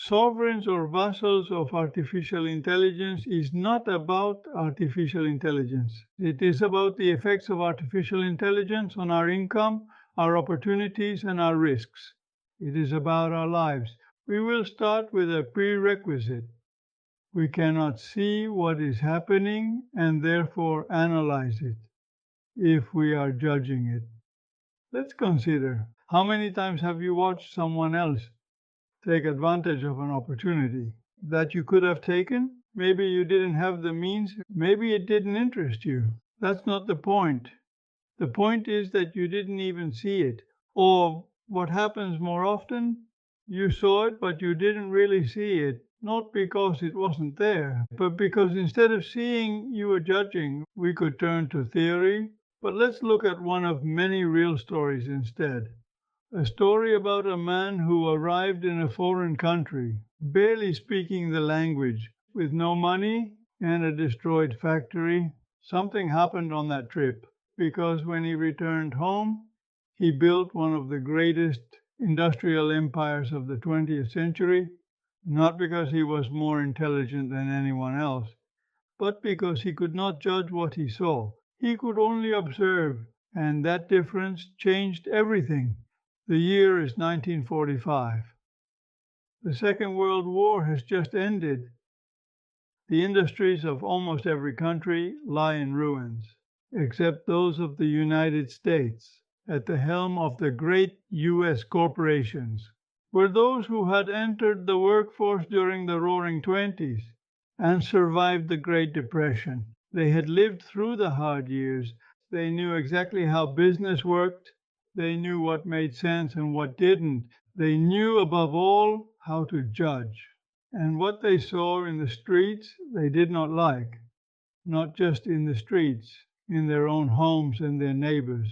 Sovereigns or vassals of artificial intelligence is not about artificial intelligence. It is about the effects of artificial intelligence on our income, our opportunities, and our risks. It is about our lives. We will start with a prerequisite. We cannot see what is happening and therefore analyze it if we are judging it. Let's consider, how many times have you watched someone else take advantage of an opportunity that you could have taken? Maybe you didn't have the means, maybe it didn't interest you. That's not the point. The point is that you didn't even see it. Or what happens more often, you saw it but you didn't really see it, not because it wasn't there, but because instead of seeing, you were judging. We could turn to theory, but let's look at one of many real stories instead. A story about a man who arrived in a foreign country, barely speaking the language, with no money and a destroyed factory. Something happened on that trip, because when he returned home, he built one of the greatest industrial empires of the 20th century, not because he was more intelligent than anyone else, but because he could not judge what he saw. He could only observe, and that difference changed everything. The year is 1945. The Second World War has just ended. The industries of almost every country lie in ruins, except those of the United States, at the helm of the great U.S. corporations, were those who had entered the workforce during the Roaring Twenties and survived the Great Depression. They had lived through the hard years. They knew exactly how business worked. They knew what made sense and what didn't. They knew, above all, how to judge. And what they saw in the streets they did not like, not just in the streets, in their own homes and their neighbors.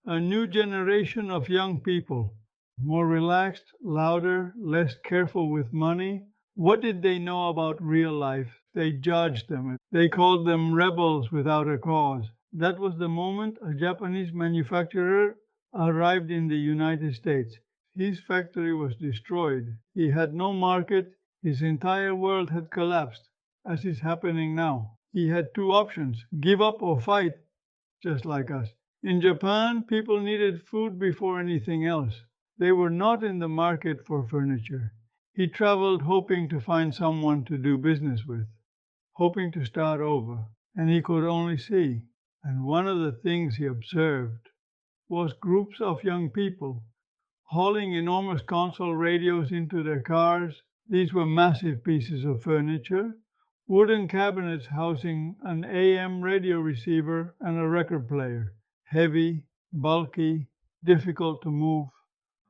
A new generation of young people, more relaxed, louder, less careful with money. What did they know about real life? They judged them. They called them rebels without a cause. That was the moment a Japanese manufacturer arrived in the United States. His factory was destroyed. He had no market. His entire world had collapsed, as is happening now. He had two options: give up or fight, just like us. In Japan, people needed food before anything else. They were not in the market for furniture. He traveled hoping to find someone to do business with, hoping to start over, and he could only see. And one of the things he observed was groups of young people hauling enormous console radios into their cars. These were massive pieces of furniture, wooden cabinets housing an AM radio receiver and a record player, heavy, bulky, difficult to move.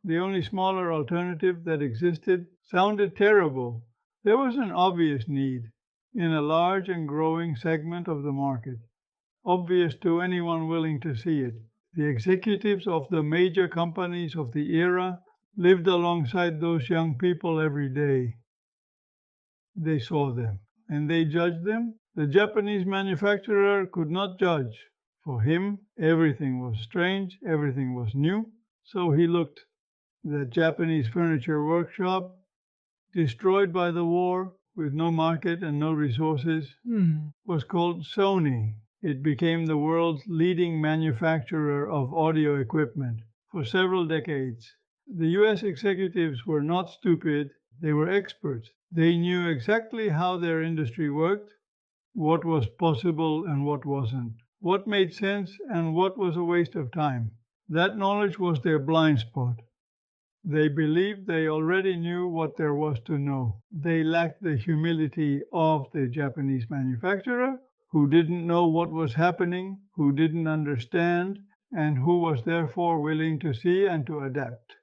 The only smaller alternative that existed sounded terrible. There was an obvious need in a large and growing segment of the market, obvious to anyone willing to see it. The executives of the major companies of the era lived alongside those young people every day. They saw them, and they judged them. The Japanese manufacturer could not judge. For him, everything was strange, everything was new. So he looked. The Japanese furniture workshop, destroyed by the war, with no market and no resources, was called Sony. It became the world's leading manufacturer of audio equipment for several decades. The US executives were not stupid, they were experts. They knew exactly how their industry worked, what was possible and what wasn't, what made sense and what was a waste of time. That knowledge was their blind spot. They believed they already knew what there was to know. They lacked the humility of the Japanese manufacturer, who didn't know what was happening, who didn't understand, and who was therefore willing to see and to adapt.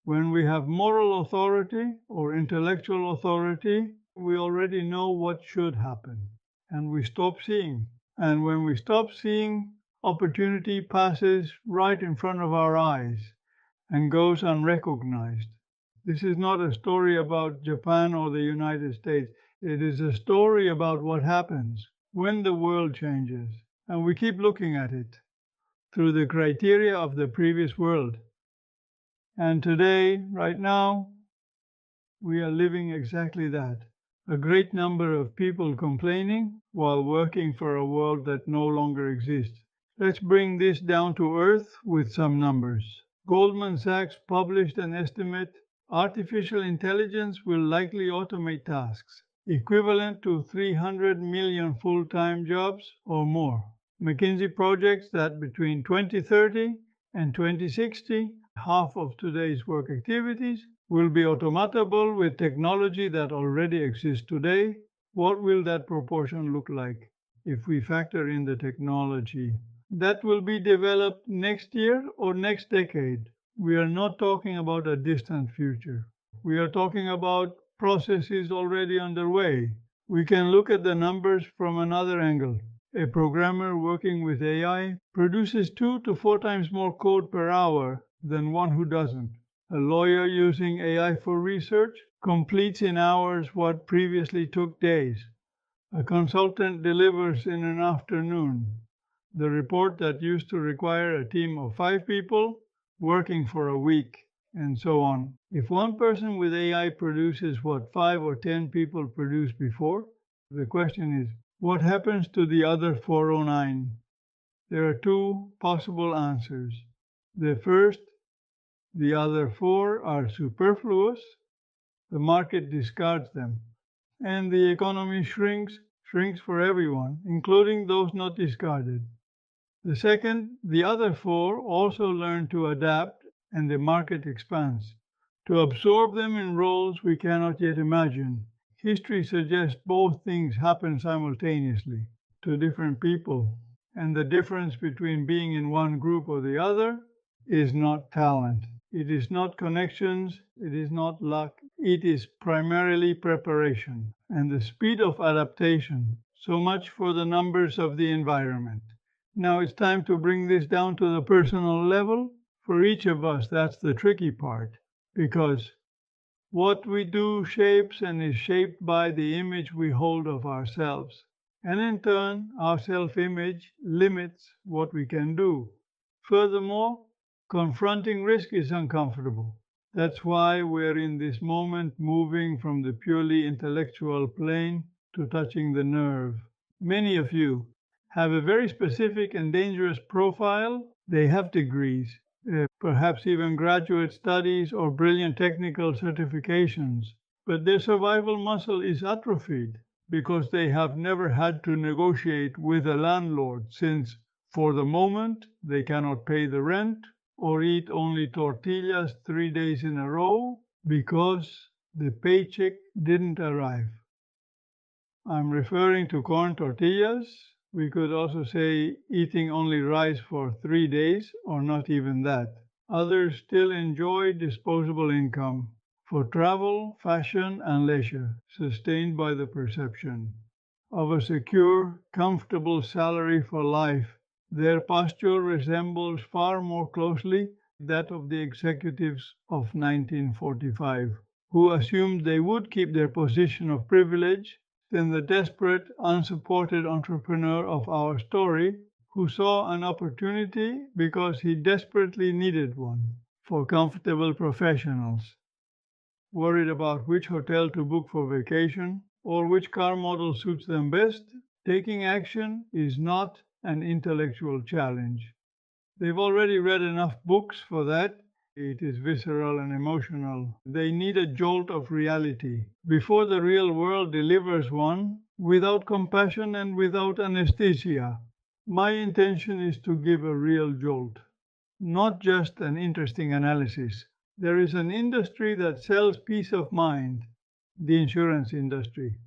When we have moral authority or intellectual authority, we already know what should happen, and we stop seeing. And when we stop seeing, opportunity passes right in front of our eyes and goes unrecognized. This is not a story about Japan or the United States. It is a story about what happens when the world changes, and we keep looking at it through the criteria of the previous world. And today, right now, We are living exactly that. A great number of people complaining while working for a world that no longer exists. Let's bring this down to earth with some numbers. Goldman Sachs published an estimate: artificial intelligence will likely automate tasks equivalent to 300 million full-time jobs or more. McKinsey projects that between 2030 and 2060, half of today's work activities will be automatable with technology that already exists today. What will that proportion look like if we factor in the technology that will be developed next year or next decade? We are not talking about a distant future. We are talking about processes already underway. We can look at the numbers from another angle. A programmer working with AI produces 2 to 4 times more code per hour than one who doesn't. A lawyer using AI for research completes in hours what previously took days. A consultant delivers in an afternoon the report that used to require a team of 5 people working for a week, and so on. If one person with AI produces what 5 or 10 people produced before, the question is, what happens to the other 409? There are two possible answers. The first, the other four are superfluous, the market discards them, and the economy shrinks for everyone, including those not discarded. The second, the other four also learn to adapt and the market expands, to absorb them in roles we cannot yet imagine. History suggests both things happen simultaneously to different people, and the difference between being in one group or the other is not talent. It is not connections, it is not luck, it is primarily preparation and the speed of adaptation. So much for the numbers of the environment. Now it's time to bring this down to the personal level. For each of us, that's the tricky part, because what we do shapes and is shaped by the image we hold of ourselves. And in turn, our self-image limits what we can do. Furthermore, confronting risk is uncomfortable. That's why we're in this moment moving from the purely intellectual plane to touching the nerve. Many of you have a very specific and dangerous profile. They have degrees, perhaps even graduate studies or brilliant technical certifications, but their survival muscle is atrophied because they have never had to negotiate with a landlord, since for the moment they cannot pay the rent or eat only tortillas 3 days in a row because the paycheck didn't arrive. I'm referring to corn tortillas. We could also say eating only rice for 3 days or not even that. Others still enjoy disposable income for travel, fashion, and leisure, sustained by the perception of a secure, comfortable salary for life. Their posture resembles far more closely that of the executives of 1945, who assumed they would keep their position of privilege, than the desperate, unsupported entrepreneur of our story, who saw an opportunity because he desperately needed one, for comfortable professionals, worried about which hotel to book for vacation or which car model suits them best. Taking action is not an intellectual challenge. They've already read enough books for that. It is visceral and emotional. They need a jolt of reality before the real world delivers one, without compassion and without anesthesia. My intention is to give a real jolt, not just an interesting analysis. There is an industry that sells peace of mind, the insurance industry.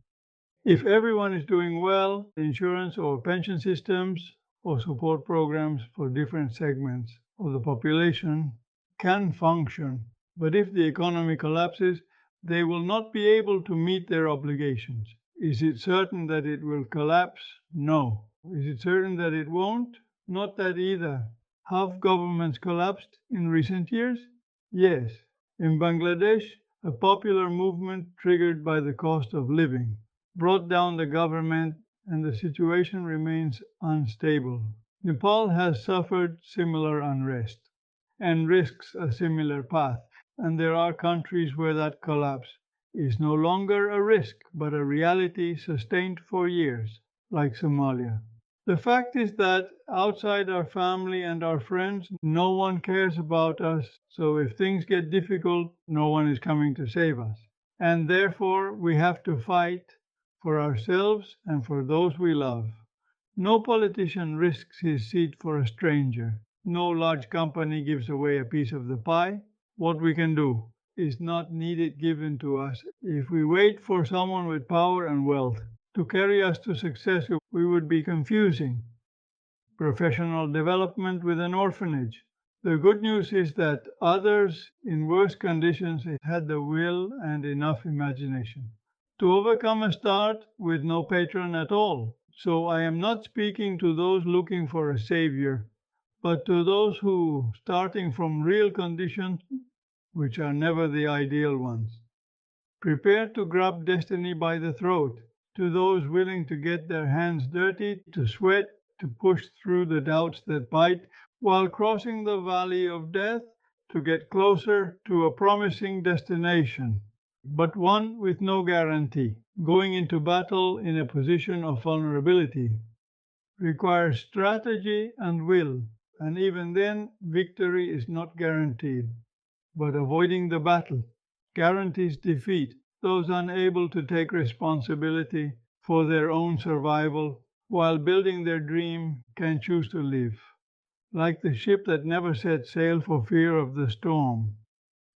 If everyone is doing well, insurance or pension systems or support programs for different segments of the population can function. But if the economy collapses, they will not be able to meet their obligations. Is it certain that it will collapse? No. Is it certain that it won't? Not that either. Have governments collapsed in recent years? Yes. In Bangladesh, a popular movement triggered by the cost of living brought down the government, and the situation remains unstable. Nepal has suffered similar unrest and risks a similar path, and there are countries where that collapse is no longer a risk, but a reality sustained for years, like Somalia. The fact is that outside our family and our friends, no one cares about us, so if things get difficult, no one is coming to save us. And therefore, we have to fight for ourselves and for those we love. No politician risks his seat for a stranger. No large company gives away a piece of the pie. What we can do is not need it given to us. If we wait for someone with power and wealth to carry us to success, we would be confusing professional development with an orphanage. The good news is that others in worse conditions had the will and enough imagination to overcome a start with no patron at all. So I am not speaking to those looking for a savior, but to those who, starting from real conditions, which are never the ideal ones, prepare to grab destiny by the throat, to those willing to get their hands dirty, to sweat, to push through the doubts that bite, while crossing the valley of death to get closer to a promising destination, but one with no guarantee. Going into battle in a position of vulnerability requires strategy and will, and even then, victory is not guaranteed. But avoiding the battle guarantees defeat. Those unable to take responsibility for their own survival while building their dream can choose to live, like the ship that never set sail for fear of the storm.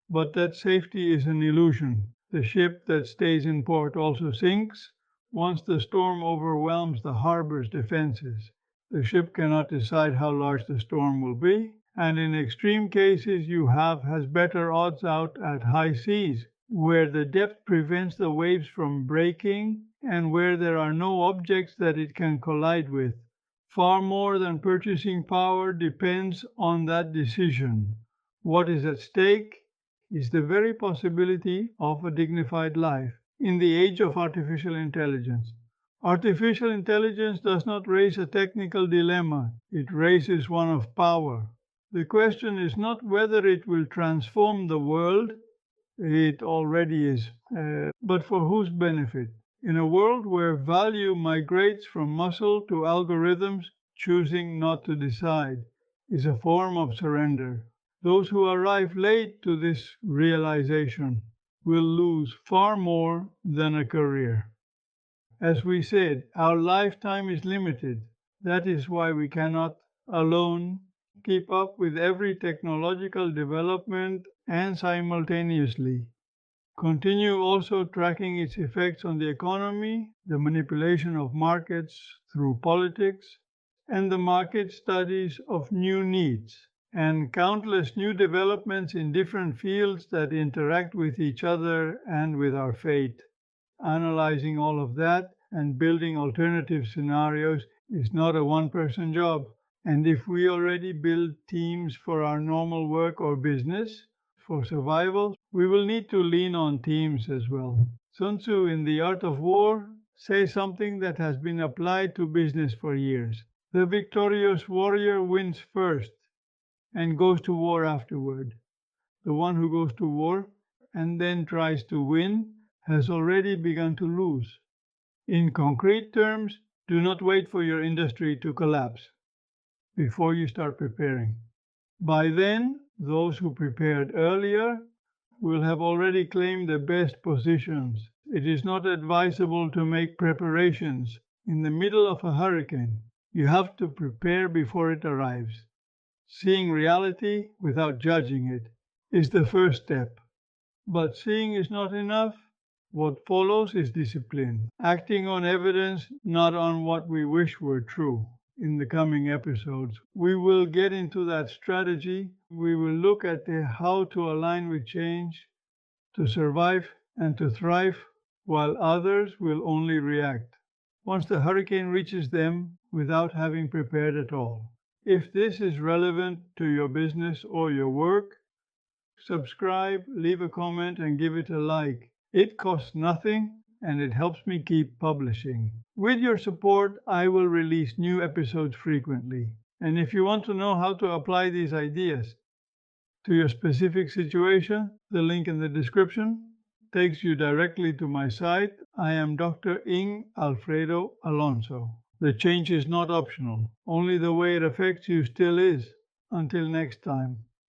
But that safety is an illusion. The ship that stays in port also sinks once the storm overwhelms the harbor's defenses. The ship cannot decide how large the storm will be, and in extreme cases has better odds out at high seas, where the depth prevents the waves from breaking and where there are no objects that it can collide with. Far more than purchasing power depends on that decision. What is at stake is the very possibility of a dignified life in the age of artificial intelligence. Artificial intelligence does not raise a technical dilemma, it raises one of power. The question is not whether it will transform the world, it already is, but for whose benefit? In a world where value migrates from muscle to algorithms, choosing not to decide is a form of surrender. Those who arrive late to this realization will lose far more than a career. As we said, our lifetime is limited. That is why we cannot alone keep up with every technological development and simultaneously continue also tracking its effects on the economy, the manipulation of markets through politics, and the market studies of new needs, and countless new developments in different fields that interact with each other and with our fate. Analyzing all of that and building alternative scenarios is not a one-person job. And if we already build teams for our normal work or business, for survival, we will need to lean on teams as well. Sun Tzu in The Art of War says something that has been applied to business for years. The victorious warrior wins first and goes to war afterward. The one who goes to war and then tries to win has already begun to lose. In concrete terms, do not wait for your industry to collapse before you start preparing. By then, those who prepared earlier will have already claimed the best positions. It is not advisable to make preparations in the middle of a hurricane. You have to prepare before it arrives. Seeing reality without judging it is the first step. But seeing is not enough. What follows is discipline, acting on evidence, not on what we wish were true. In the coming episodes, we will get into that strategy. We will look at how to align with change, to survive and to thrive, while others will only react once the hurricane reaches them without having prepared at all. If this is relevant to your business or your work, subscribe, leave a comment, and give it a like. It costs nothing and it helps me keep publishing. With your support, I will release new episodes frequently. And if you want to know how to apply these ideas to your specific situation, the link in the description. takes you directly to my site. I am Dr. Ing Alfredo Alonso. The change is not optional. Only the way it affects you still is. Until next time.